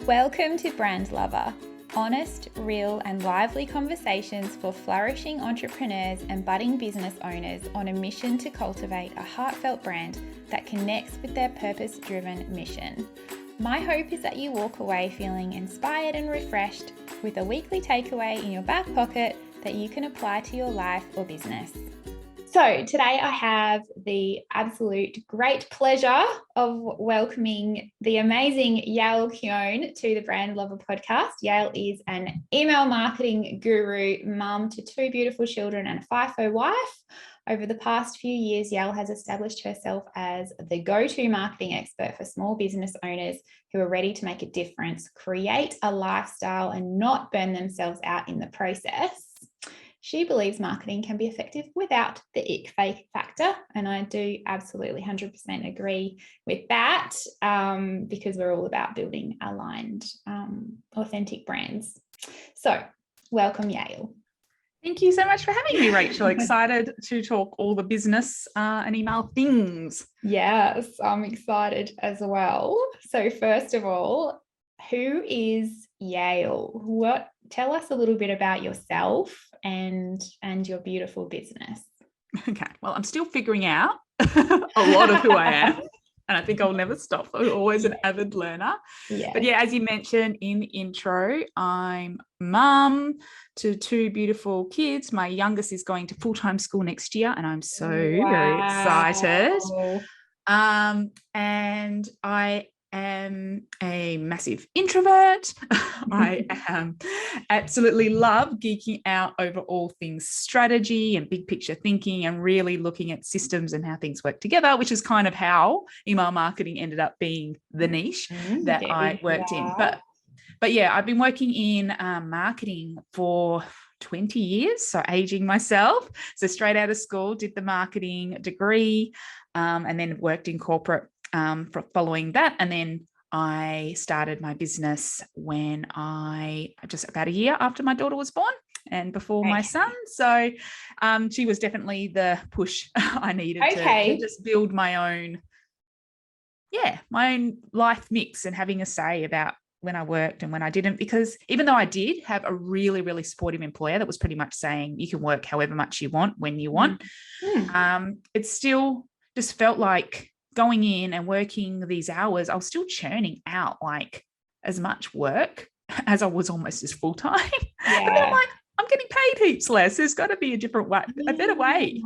Welcome to Brand Lover, honest, real and lively conversations for flourishing entrepreneurs and budding business owners on a mission to cultivate a heartfelt brand that connects with their purpose-driven mission. My hope is that you walk away feeling inspired and refreshed with a weekly takeaway in your back pocket that you can apply to your life or business. So today I have the absolute great pleasure of welcoming the amazing Yael Keown to the Brand Lover podcast. Yael is an email marketing guru, mum to two beautiful children and a FIFO wife. Over the past few years, Yael has established herself as the go-to marketing expert for small business owners who are ready to make a difference, create a lifestyle and not burn themselves out in the process. She believes marketing can be effective without the ick factor. And I do absolutely 100% agree with that because we're all about building aligned, authentic brands. So welcome, Yael. Thank you so much for having me, Rachel. Excited to talk all the business and email things. Yes, I'm excited as well. So first of all, who is Yael? Tell us a little bit about yourself and your beautiful business. Okay, well, I'm still figuring out a lot of who I am, and I think I'll never stop. I'm always an avid learner. Yeah. But yeah, as you mentioned in the intro, I'm mum to two beautiful kids. My youngest is going to full-time school next year, and I'm so very excited. And I am a massive introvert. I absolutely love geeking out over all things strategy and big picture thinking and really looking at systems and how things work together, which is kind of how email marketing ended up being the niche that I worked in. But yeah, I've been working in marketing for 20 years, so aging myself. So straight out of school, did the marketing degree and then worked in corporate following that. And then I started my business when just about a year after my daughter was born and before my son. So she was definitely the push I needed to just build my own life mix and having a say about when I worked and when I didn't, because even though I did have a really, really supportive employer that was pretty much saying you can work however much you want when you want, it still just felt like going in and working these hours, I was still churning out like as much work as I was almost as full-time. Yeah. But then I'm like, I'm getting paid heaps less. There's got to be a different way, a better way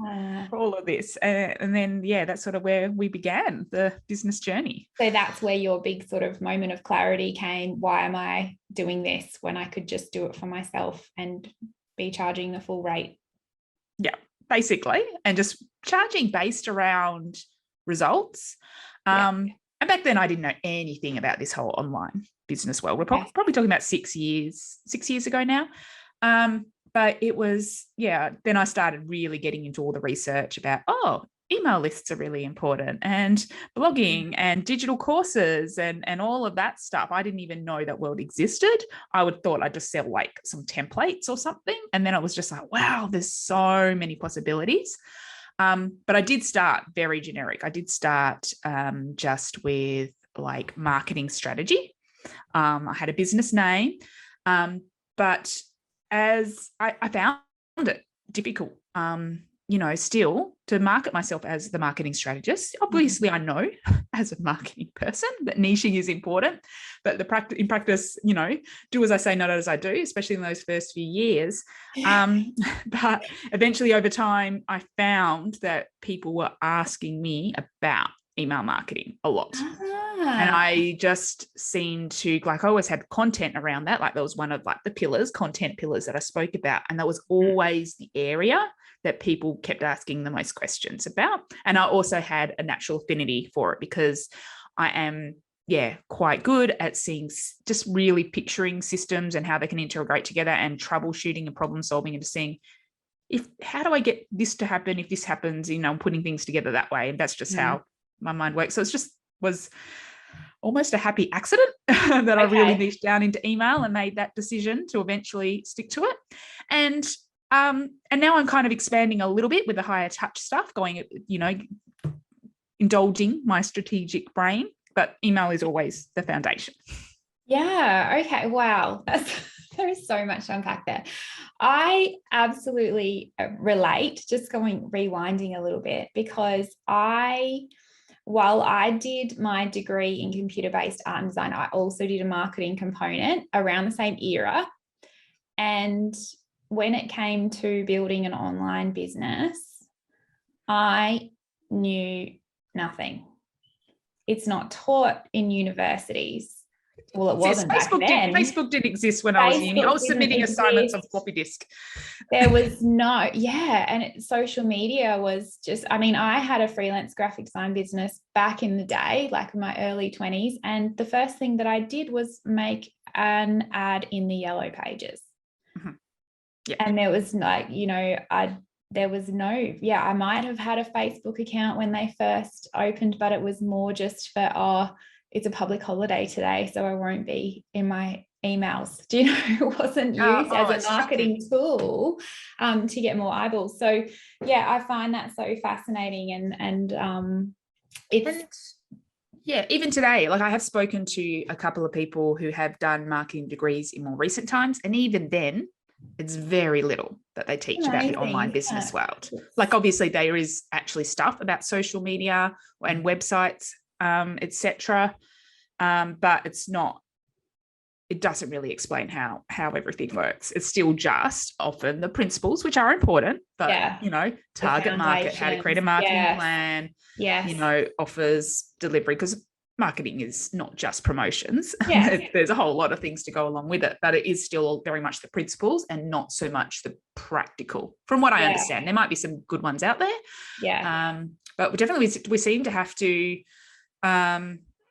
for all of this. And then, that's sort of where we began the business journey. So that's where your big sort of moment of clarity came. Why am I doing this when I could just do it for myself and be charging the full rate? Yeah, basically. And just charging based around results. And back then I didn't know anything about this whole online business world. We're probably talking about 6 years ago now. But it was, then I started really getting into all the research about, email lists are really important and blogging and digital courses and all of that stuff. I didn't even know that world existed. I thought I'd just sell like some templates or something. And then I was just like, wow, there's so many possibilities. But I did start very generic. I did start just with like marketing strategy. I had a business name, but as I found it difficult, still to market myself as the marketing strategist. Obviously, I know as a marketing person that niching is important, but in practice, do as I say, not as I do, especially in those first few years. But eventually over time, I found that people were asking me about email marketing a lot. And I just seemed to, like, I always had content around that. Like, there was one of like the content pillars that I spoke about. And that was always the area that people kept asking the most questions about. And I also had a natural affinity for it because I am, quite good at seeing, just really picturing systems and how they can integrate together and troubleshooting and problem solving and just seeing how do I get this to happen if this happens, putting things together that way. And that's just how my mind works. So it's just was almost a happy accident that I really niched down into email and made that decision to eventually stick to it. And now I'm kind of expanding a little bit with the higher touch stuff, going, indulging my strategic brain, but email is always the foundation. Yeah. Okay. Wow. There's so much to unpack there. I absolutely relate, just rewinding a little bit, because while I did my degree in computer-based art and design, I also did a marketing component around the same era. And when it came to building an online business, I knew nothing. It's not taught in universities. Well, it wasn't back then. Facebook didn't exist when I was in uni. I was submitting assignments on floppy disk. There was no, yeah. And social media was just, I mean, I had a freelance graphic design business back in the day, like in my early 20s. And the first thing that I did was make an ad in the Yellow Pages. Mm-hmm. Yeah. And there was like, I might have had a Facebook account when they first opened, but it was more just for, it's a public holiday today, so I won't be in my emails. Do you know, it wasn't used as a marketing tool to get more eyeballs. So yeah, I find that so fascinating, and yeah, even today, like I have spoken to a couple of people who have done marketing degrees in more recent times, and even then it's very little that they teach about the online business world. Like obviously there is actually stuff about social media and websites, etc. But it doesn't really explain how everything works. It's still just often the principles, which are important, but target market, how to create a marketing plan, offers, delivery, because marketing is not just promotions. There's a whole lot of things to go along with it, but it is still very much the principles and not so much the practical, from what I understand. There might be some good ones out there, but we seem to have to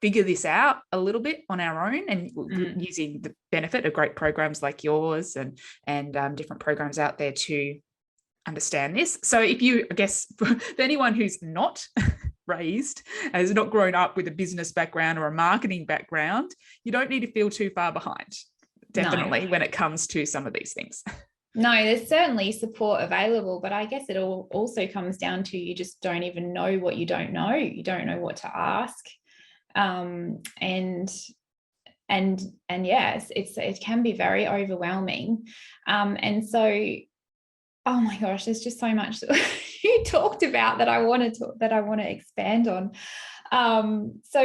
figure this out a little bit on our own, and using the benefit of great programs like yours and different programs out there to understand this. So if you, I guess, for anyone who's not raised, has not grown up with a business background or a marketing background, you don't need to feel too far behind, definitely, when it comes to some of these things. No, there's certainly support available, but I guess it all also comes down to you just don't even know what you don't know. You don't know what to ask. And yes, it can be very overwhelming. And so, oh my gosh, there's just so much that you talked about that I want to expand on. So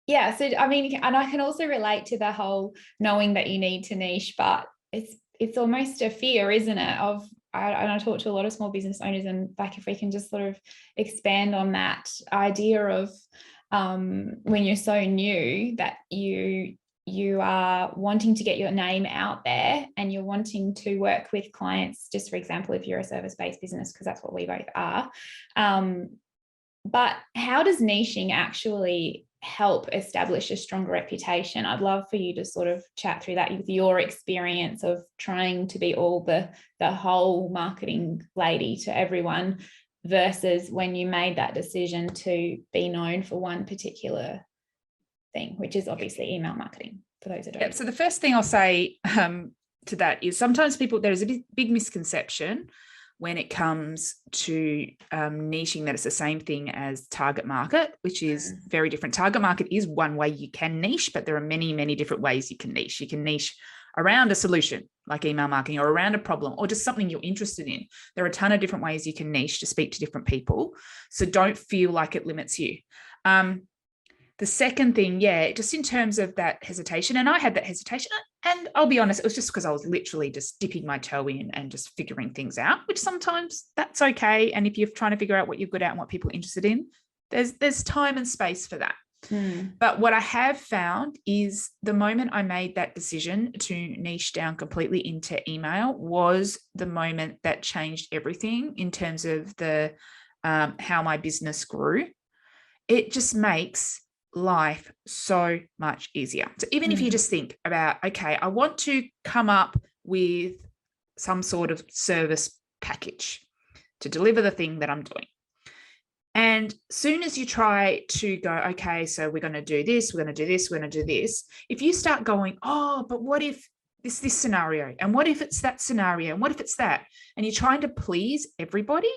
I mean, and I can also relate to the whole knowing that you need to niche, but it's almost a fear, isn't it? I talk to a lot of small business owners, and like, if we can just sort of expand on that idea of when you're so new that you are wanting to get your name out there, and you're wanting to work with clients, just for example, if you're a service-based business, because that's what we both are. But how does niching actually help establish a stronger reputation? I'd love for you to sort of chat through that with your experience of trying to be all the whole marketing lady to everyone, versus when you made that decision to be known for one particular thing, which is obviously email marketing, for those who don't. So the first thing I'll say to that is sometimes there's a big misconception when it comes to niching, that it's the same thing as target market, which is very different. Target market is one way you can niche, but there are many, many different ways you can niche. You can niche around a solution like email marketing, or around a problem, or just something you're interested in. There are a ton of different ways you can niche to speak to different people. So don't feel like it limits you. The second thing, just in terms of that hesitation, and I had that hesitation, and I'll be honest, it was just because I was literally just dipping my toe in and just figuring things out, which sometimes that's okay. And if you're trying to figure out what you're good at and what people are interested in, there's time and space for that. But what I have found is the moment I made that decision to niche down completely into email was the moment that changed everything in terms of the how my business grew. It just makes life so much easier. So even if you just think about, okay, I want to come up with some sort of service package to deliver the thing that I'm doing. And soon as you try to go, okay, so we're going to do this, we're going to do this, we're going to do this. If you start going, oh, but what if this scenario? And what if it's that scenario? And what if it's that? And you're trying to please everybody.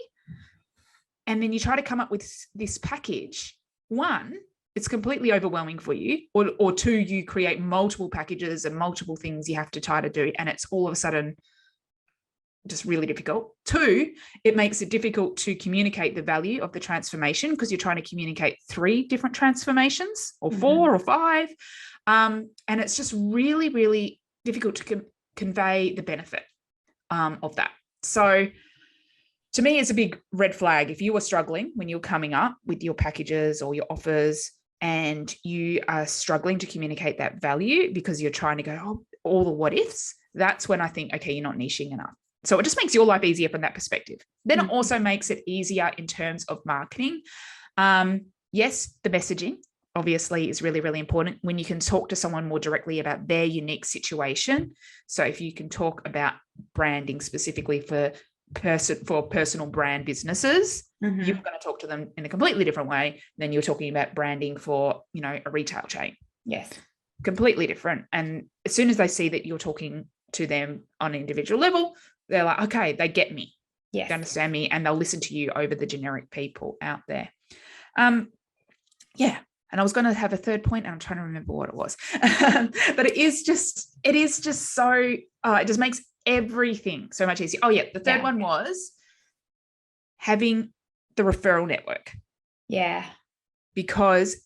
And then you try to come up with this package. One, it's completely overwhelming for you, or two, you create multiple packages and multiple things you have to try to do, and it's all of a sudden just really difficult. Two, it makes it difficult to communicate the value of the transformation because you're trying to communicate 3 different transformations or 4 or 5. And it's just really, really difficult to convey the benefit of that. So to me, it's a big red flag. If you are struggling when you're coming up with your packages or your offers and you are struggling to communicate that value because you're trying to go, oh, all the what ifs, that's when I think, okay, you're not niching enough. So it just makes your life easier from that perspective. Then it also makes it easier in terms of marketing. Yes, the messaging obviously is really, really important when you can talk to someone more directly about their unique situation. So if you can talk about branding specifically for personal brand businesses, you're going to talk to them in a completely different way than you're talking about branding for, a retail chain. Yes. Completely different. And as soon as they see that you're talking to them on an individual level, they're like, okay, they get me. Yes. They understand me, and they'll listen to you over the generic people out there. Yeah. And I was going to have a third point, and I'm trying to remember what it was. But it is just so, it just makes everything so much easier. Oh yeah. The third one was having the referral network. Yeah. Because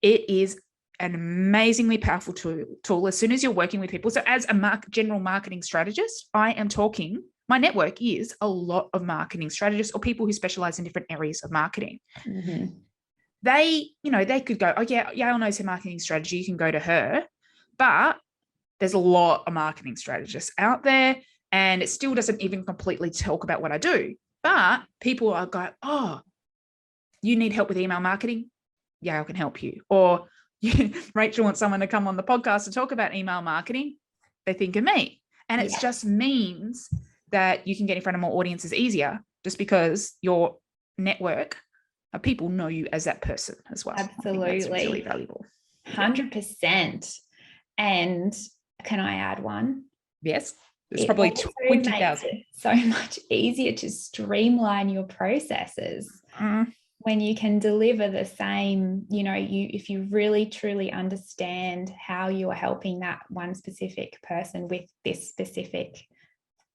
it is an amazingly powerful tool as soon as you're working with people. So as a general marketing strategist, my network is a lot of marketing strategists or people who specialize in different areas of marketing. They could go, oh yeah, Yael knows her marketing strategy. You can go to her. But there's a lot of marketing strategists out there, and it still doesn't even completely talk about what I do. But people are going, oh, you need help with email marketing? Yael can help you. Or Rachel wants someone to come on the podcast to talk about email marketing. They think of me. And it just means that you can get in front of more audiences easier just because your network of people know you as that person as well. Absolutely. I think that's really valuable. 100%. And can I add one? Yes. There's probably 20,000. So much easier to streamline your processes. When you can deliver the same, if you really truly understand how you are helping that one specific person with this specific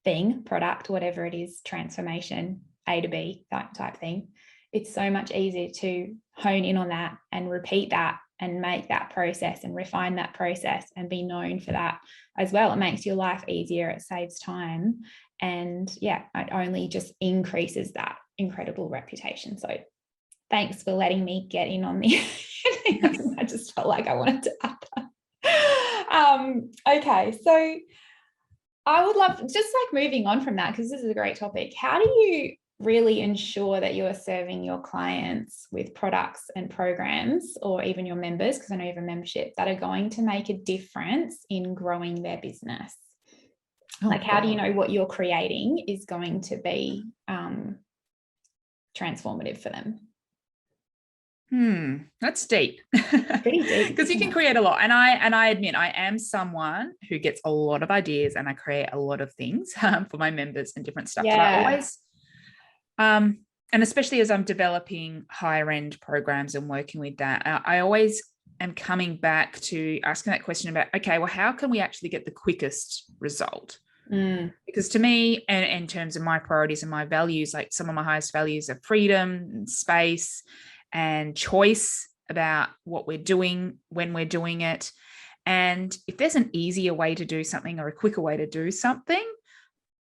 thing, product, whatever it is, transformation, A to B, that type thing, it's so much easier to hone in on that and repeat that and make that process and refine that process and be known for that as well. It makes your life easier. It saves time. And it only just increases that incredible reputation. So thanks for letting me get in on the I just felt like I wanted to add that. Okay, so I would love, just like moving on from that, because this is a great topic. How do you really ensure that you're serving your clients with products and programs, or even your members, because I know you have a membership, that are going to make a difference in growing their business? How do you know what you're creating is going to be transformative for them? That's deep. Pretty deep. Because you can create a lot. And I admit I am someone who gets a lot of ideas and I create a lot of things for my members and different stuff. But I always, and especially as I'm developing higher end programs and working with that, I always am coming back to asking that question about, okay, well, how can we actually get the quickest result? Because to me, and in terms of my priorities and my values, like some of my highest values are freedom and space and choice about what we're doing, when we're doing it. And if there's an easier way to do something or a quicker way to do something,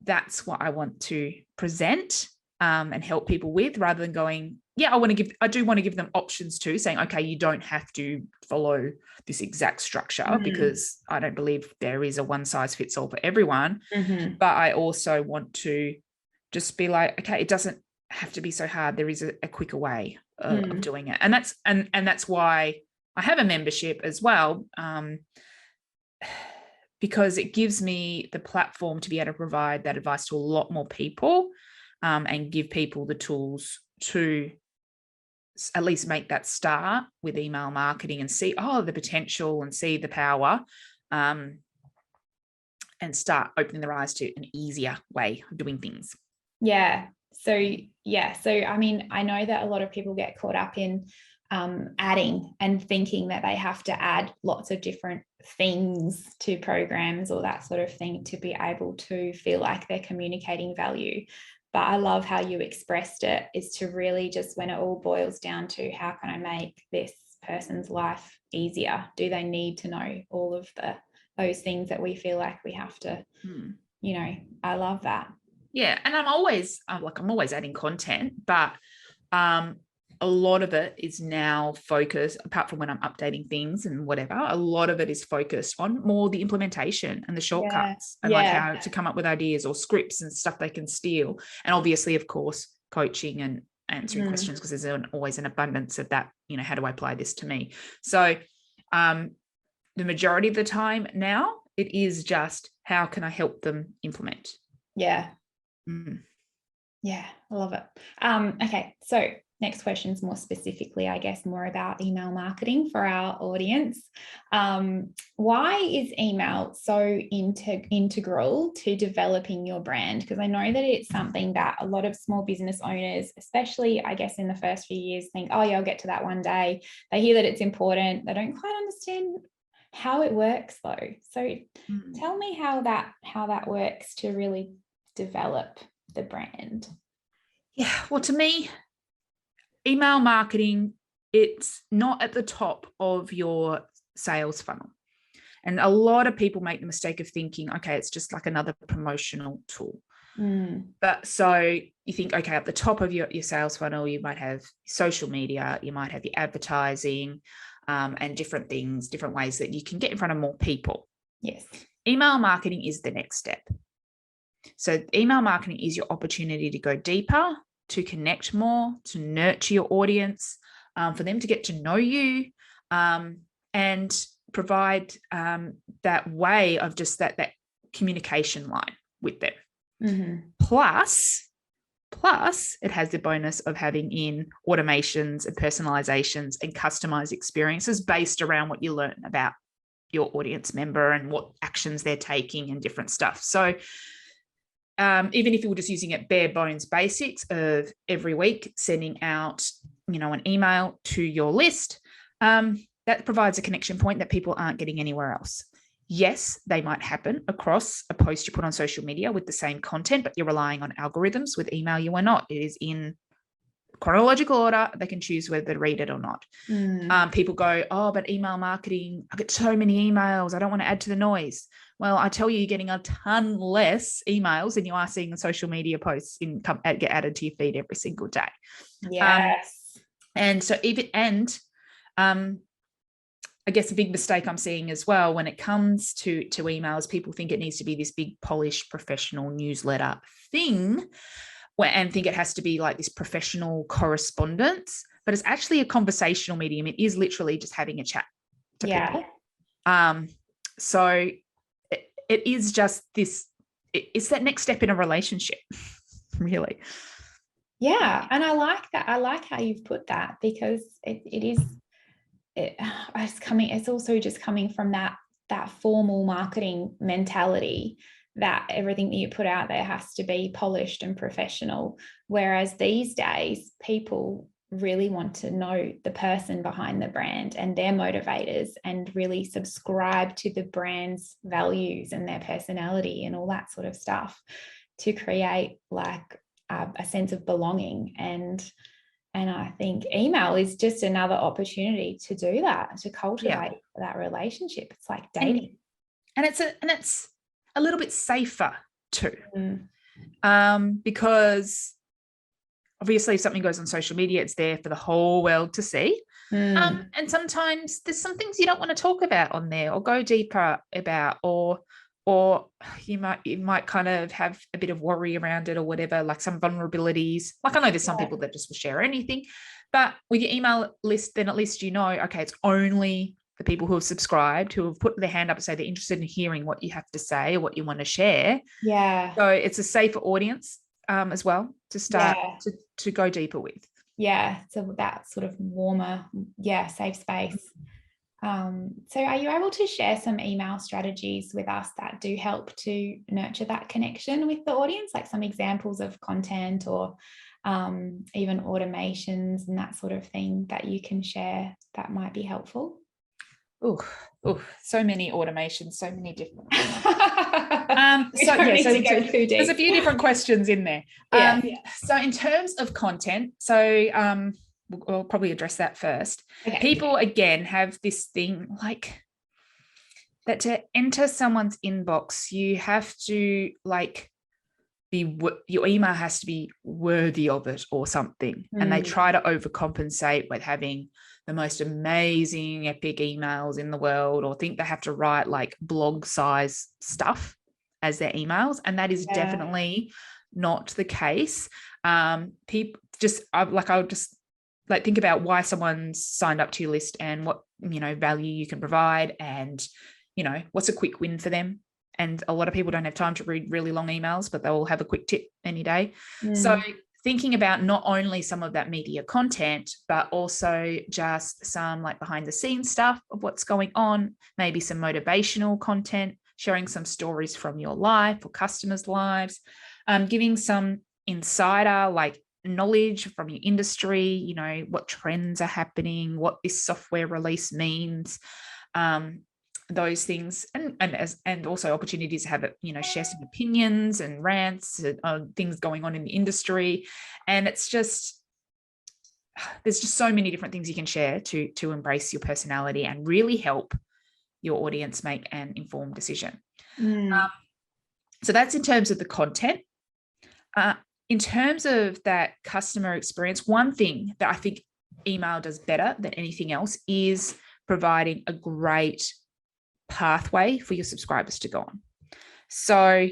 that's what I want to present and help people with, rather than going, I do want to give them options too, saying, okay, you don't have to follow this exact structure, because I don't believe there is a one size fits all for everyone. But I also want to just be like, okay, it doesn't have to be so hard. There is a quicker way of doing it. And that's why I have a membership as well, because it gives me the platform to be able to provide that advice to a lot more people, and give people the tools to at least make that start with email marketing and see the potential and see the power, and start opening their eyes to an easier way of doing things. So I mean, I know that a lot of people get caught up in adding and thinking that they have to add lots of different things to programs or that sort of thing to be able to feel like they're communicating value. But I love how you expressed it, is to really just, when it all boils down to how can I make this person's life easier? Do they need to know all of those things that we feel like we have to, you know? I love that. Yeah. And I'm always adding content, but a lot of it is now focused, apart from when I'm updating things and whatever, a lot of it is focused on more the implementation and the shortcuts and like how to come up with ideas or scripts and stuff they can steal. And obviously, of course, coaching and answering questions, because there's always an abundance of that, you know, how do I apply this to me? So the majority of the time now, it is just how can I help them implement? Yeah. Yeah, I love it. Okay, so next question is more specifically, I guess, more about email marketing for our audience. Why is email so integral to developing your brand? Because I know that it's something that a lot of small business owners, especially, I guess, in the first few years, think, oh yeah, I'll get to that one day. They hear that it's important. They don't quite understand how it works though. So tell me how that works to really develop the brand. Yeah, well, to me, email marketing, it's not at the top of your sales funnel. And a lot of people make the mistake of thinking, okay, it's just like another promotional tool. But so you think, okay, at the top of your sales funnel, you might have social media, you might have the advertising, and different things, different ways that you can get in front of more people. Yes. Email marketing is the next step. So email marketing is your opportunity to go deeper, to connect more, to nurture your audience, for them to get to know you, and provide that way of just that communication line with them. Plus, it has the bonus of having in automations and personalizations and customized experiences based around what you learn about your audience member and what actions they're taking and different stuff. So even if you were just using it bare bones basics of every week sending out, you know, an email to your list, that provides a connection point that people aren't getting anywhere else. Yes, they might happen across a post you put on social media with the same content, but you're relying on algorithms. With email, you are not. It is in chronological order. They can choose whether to read it or not. People go, oh, but email marketing, I get so many emails, I don't want to add to the noise. Well, I tell you, you're getting a ton less emails than you are seeing in social media posts get added to your feed every single day. Yes. And so I guess a big mistake I'm seeing as well when it comes to emails, people think it needs to be this big polished professional newsletter thing, and think it has to be like this professional correspondence, but it's actually a conversational medium. It is literally just having a chat to people. So it is just this, it's that next step in a relationship, really. Yeah. And I like that. I like how you've put that, because it's also just coming from that formal marketing mentality that everything that you put out there has to be polished and professional. Whereas these days, people really want to know the person behind the brand and their motivators, and really subscribe to the brand's values and their personality and all that sort of stuff, to create like a sense of belonging. And I think email is just another opportunity to do that, to cultivate that relationship. It's like dating. And it's a little bit safer too. Because obviously if something goes on social media, it's there for the whole world to see. And sometimes there's some things you don't want to talk about on there or go deeper about, or you might kind of have a bit of worry around it or whatever, like some vulnerabilities. Like I know there's some people that just will share anything, but with your email list, then at least you know, okay, it's only the people who have subscribed, who have put their hand up and say they're interested in hearing what you have to say or what you want to share. Yeah. So it's a safer audience as well to start to go deeper with. Yeah. So that sort of warmer, safe space. So are you able to share some email strategies with us that do help to nurture that connection with the audience, like some examples of content or even automations and that sort of thing that you can share that might be helpful? Oh, so many automations, so many different things. There's a few different questions in there. So in terms of content, we'll probably address that first. Okay. People again have this thing like that to enter someone's inbox, you have to like your email has to be worthy of it or something. And they try to overcompensate with having the most amazing epic emails in the world, or think they have to write like blog size stuff as their emails. And that is definitely not the case. People I'll just think about why someone's signed up to your list and what, value you can provide, and, what's a quick win for them. And a lot of people don't have time to read really long emails, but they'll have a quick tip any day. So thinking about not only some of that media content, but also just some like behind the scenes stuff of what's going on, maybe some motivational content, sharing some stories from your life or customers' lives, giving some insider like knowledge from your industry, what trends are happening, what this software release means, those things, and also opportunities to have it, share some opinions and rants on things going on in the industry. And it's just, there's just so many different things you can share to embrace your personality and really help your audience make an informed decision. So that's in terms of the content. In terms of that customer experience, one thing that I think email does better than anything else is providing a great pathway for your subscribers to go on. So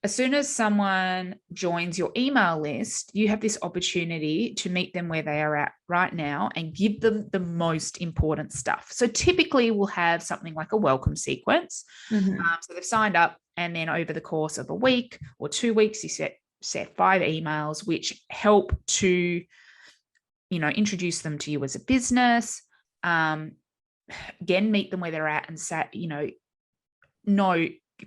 as soon as someone joins your email list, you have this opportunity to meet them where they are at right now and give them the most important stuff. So typically we'll have something like a welcome sequence. So they've signed up, and then over the course of a week or 2 weeks, you set 5 emails which help to, introduce them to you as a business. Again, meet them where they're at and say,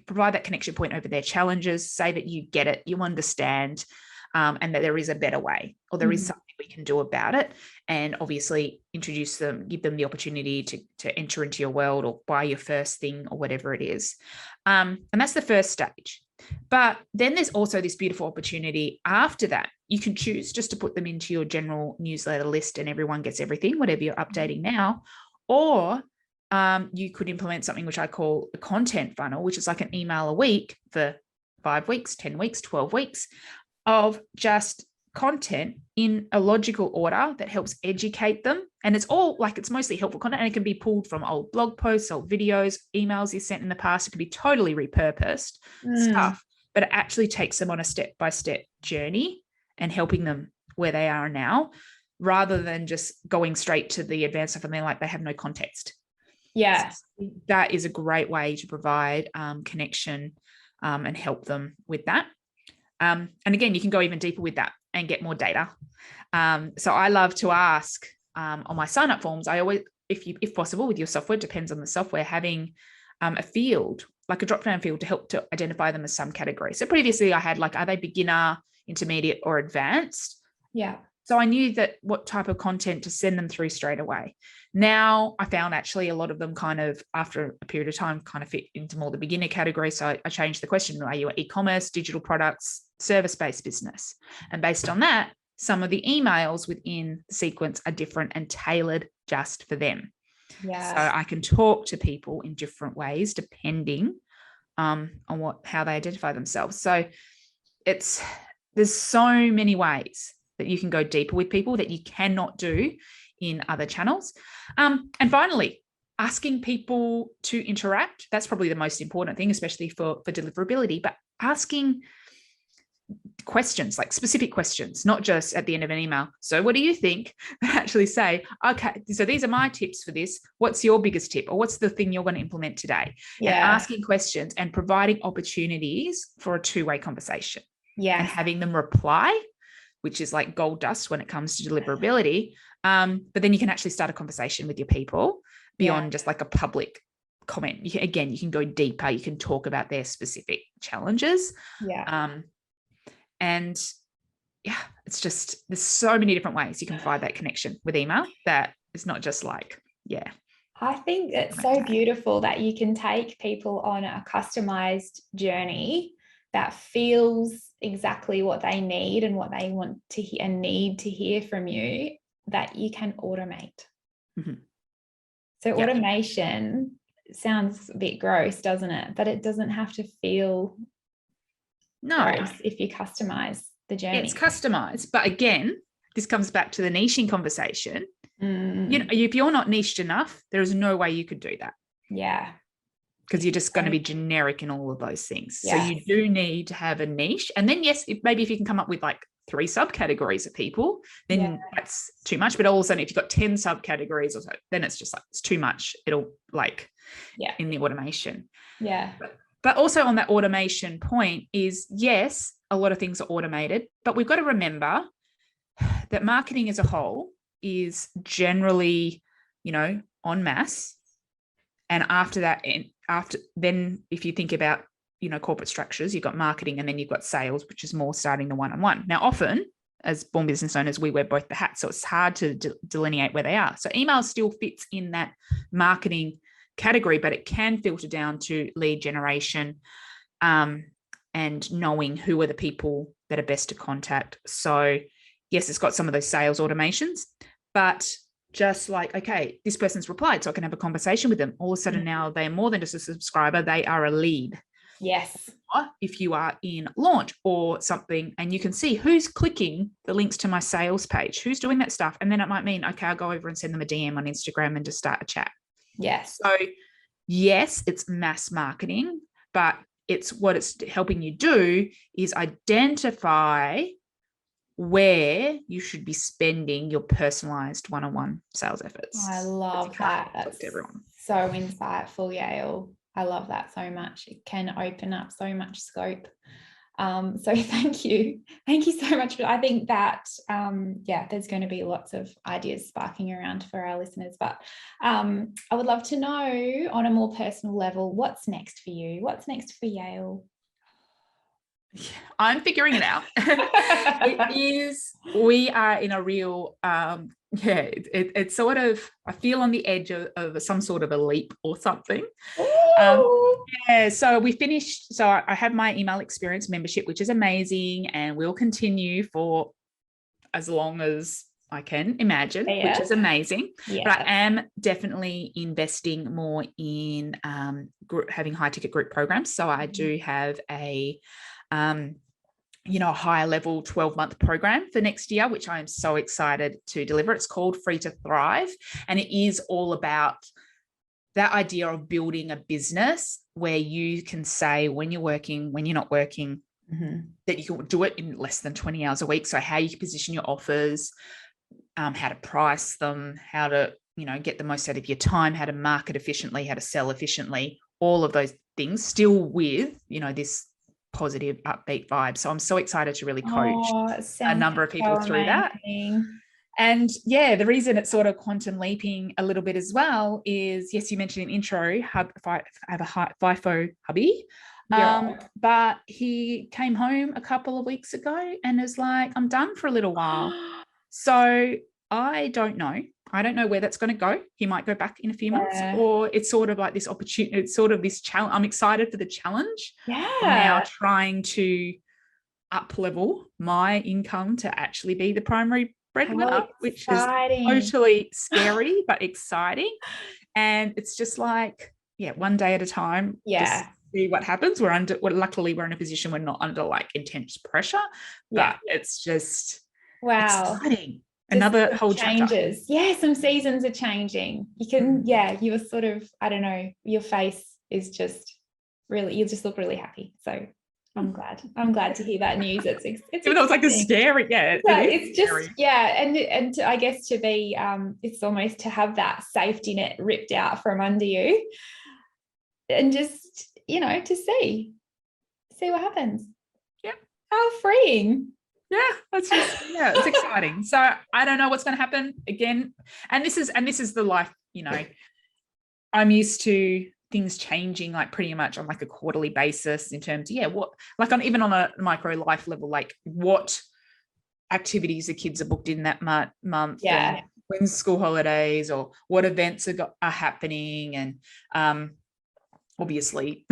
provide that connection point over their challenges, say that you get it, you understand, and that there is a better way, or there is something we can do about it. And obviously introduce them, give them the opportunity to enter into your world or buy your first thing or whatever it is. And that's the first stage. But then there's also this beautiful opportunity after that. You can choose just to put them into your general newsletter list and everyone gets everything, whatever you're updating now. Or you could implement something which I call a content funnel, which is like an email a week for 5 weeks, 10 weeks, 12 weeks of just content in a logical order that helps educate them. And it's mostly helpful content, and it can be pulled from old blog posts, old videos, emails you sent in the past. It can be totally repurposed stuff, but it actually takes them on a step-by-step journey and helping them where they are now, rather than just going straight to the advanced stuff and they're like, they have no context. Yeah. So that is a great way to provide connection and help them with that. And again, you can go even deeper with that and get more data. So I love to ask on my sign-up forms, I always, if possible with your software, depends on the software, having a field, like a drop-down field to help to identify them as some category. So previously I had like, are they beginner, intermediate, or advanced? Yeah. So I knew that what type of content to send them through straight away. Now I found actually a lot of them kind of after a period of time kind of fit into more the beginner category. So I changed the question. Are you an e-commerce, digital products, service-based business? And based on that, some of the emails within the sequence are different and tailored just for them. Yeah. So I can talk to people in different ways depending on how they identify themselves. So there's so many ways that you can go deeper with people that you cannot do in other channels. And finally, asking people to interact. That's probably the most important thing, especially for deliverability, but asking questions, like specific questions, not just at the end of an email. So what do you think? But actually say, okay, so these are my tips for this. What's your biggest tip? Or what's the thing you're going to implement today? Yeah. And asking questions and providing opportunities for a two-way conversation. Yeah. And having them reply, which is like gold dust when it comes to deliverability. But then you can actually start a conversation with your people beyond just like a public comment. You can go deeper. You can talk about their specific challenges. Yeah. And yeah, it's just, there's so many different ways you can find that connection with email that it's not just like, yeah. I think it's so beautiful that you can take people on a customized journey that feels exactly what they need and what they want to hear and need to hear from you, that you can automate. So automation sounds a bit gross, doesn't it? But it doesn't have to feel gross if you customize the journey. It's customized. But again, this comes back to the niching conversation. You know, if you're not niched enough, there is no way you could do that. Yeah. Because you're just going to be generic in all of those things. So you do need to have a niche. And then, yes, maybe if you can come up with like 3 subcategories of people, then that's too much. But all of a sudden, if you've got 10 subcategories or so, then it's just like, it's too much. It'll like, in the automation. Yeah. But also on that automation point is, yes, a lot of things are automated, but we've got to remember that marketing as a whole is generally, you know, en masse. And after that, then if you think about, you know, corporate structures, you've got marketing and then you've got sales, which is more starting the one-on-one. Now, often as born business owners, we wear both the hats, so it's hard to delineate where they are. So email still fits in that marketing category, but it can filter down to lead generation and knowing who are the people that are best to contact. So yes, it's got some of those sales automations, but just like, okay, this person's replied, so I can have a conversation with them. All of a sudden now they're more than just a subscriber, they are a lead. Yes. Or if you are in launch or something and you can see who's clicking the links to my sales page, who's doing that stuff. And then it might mean, okay, I'll go over and send them a DM on Instagram and just start a chat. Yes. So yes, it's mass marketing, but it's what it's helping you do is identify where you should be spending your personalized one-on-one sales efforts. I love that. That's so insightful, Yael. I love that so much. It can open up so much scope. So thank you. Thank you so much. I think that, there's going to be lots of ideas sparking around for our listeners, but I would love to know on a more personal level, what's next for you? What's next for Yael? I'm figuring it out. We are in a real, it's sort of, I feel on the edge of some sort of a leap or something. So we finished, so I have my email experience membership, which is amazing, and will continue for as long as I can imagine, which is amazing. But I am definitely investing more in having high ticket group programs. So I do have a higher level 12-month program for next year, which I am so excited to deliver. It's called Free to Thrive, and it is all about that idea of building a business where you can say when you're working, when you're not working, that you can do it in less than 20 hours a week. So how you can position your offers, how to price them, how to, get the most out of your time, how to market efficiently, how to sell efficiently, all of those things, still with, this positive, upbeat vibe. So I'm so excited to really coach a number of people through that. And the reason it's sort of quantum leaping a little bit as well is, yes, you mentioned in intro, I have a FIFO hubby, but he came home a couple of weeks ago and was like, I'm done for a little while. So I don't know. I don't know where that's going to go. He might go back in a few months, or it's sort of like this opportunity. It's sort of this challenge. I'm excited for the challenge. Now trying to up level my income to actually be the primary breadwinner, which is totally scary but exciting. And it's just like, one day at a time. Just see what happens. Luckily we're in a position we're not under like intense pressure, but it's just exciting. Another whole changes. Chapter. Some seasons are changing. You can, you were sort of, I don't know, your face is just really, you just look really happy. So I'm glad to hear that news. It's even though it's like a scary, it's just scary. And I guess to be, it's almost to have that safety net ripped out from under you, and just to see what happens. How freeing. It's exciting. So I don't know what's going to happen again. And this is the life, I'm used to things changing like pretty much on like a quarterly basis in terms of, even on a micro life level, like what activities the kids are booked in that month, Yeah. and when's school holidays or what events are happening, and obviously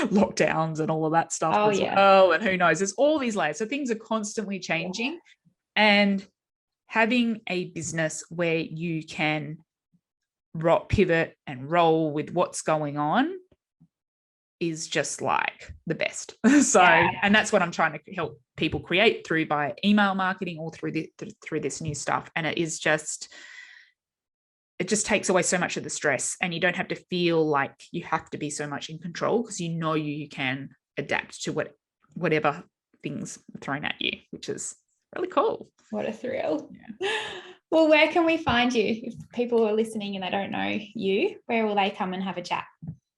lockdowns and all of that stuff well, and who knows, there's all these layers, so things are constantly changing. And having a business where you can pivot and roll with what's going on is just like the best. So, and that's what I'm trying to help people create through by email marketing or through this new stuff. And it just takes away so much of the stress, and you don't have to feel like you have to be so much in control, because you can adapt to whatever things are thrown at you, which is really cool. What a thrill. Yeah. Well, where can we find you? If people are listening and they don't know you, where will they come and have a chat?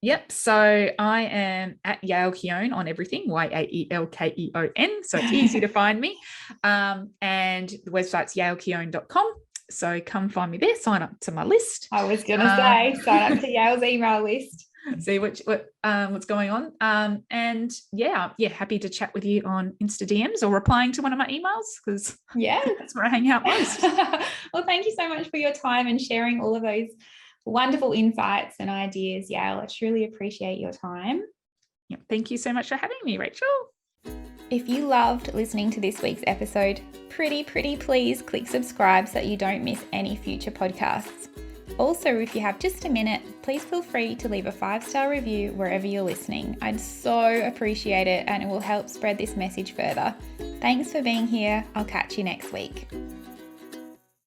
Yep. So I am at Yael Keown on everything, YAELKEON. So it's easy to find me. And the website's yaelkeown.com. So come find me there, sign up to my list. I was going to say, sign up to Yael's email list. See what's going on. And happy to chat with you on Insta DMs or replying to one of my emails, because that's where I hang out most. Well, thank you so much for your time and sharing all of those wonderful insights and ideas, Yael. I truly appreciate your time. Yep. Thank you so much for having me, Rachel. If you loved listening to this week's episode, pretty please click subscribe so that you don't miss any future podcasts. Also, if you have just a minute, please feel free to leave a 5-star review wherever you're listening. I'd so appreciate it, and it will help spread this message further. Thanks for being here. I'll catch you next week.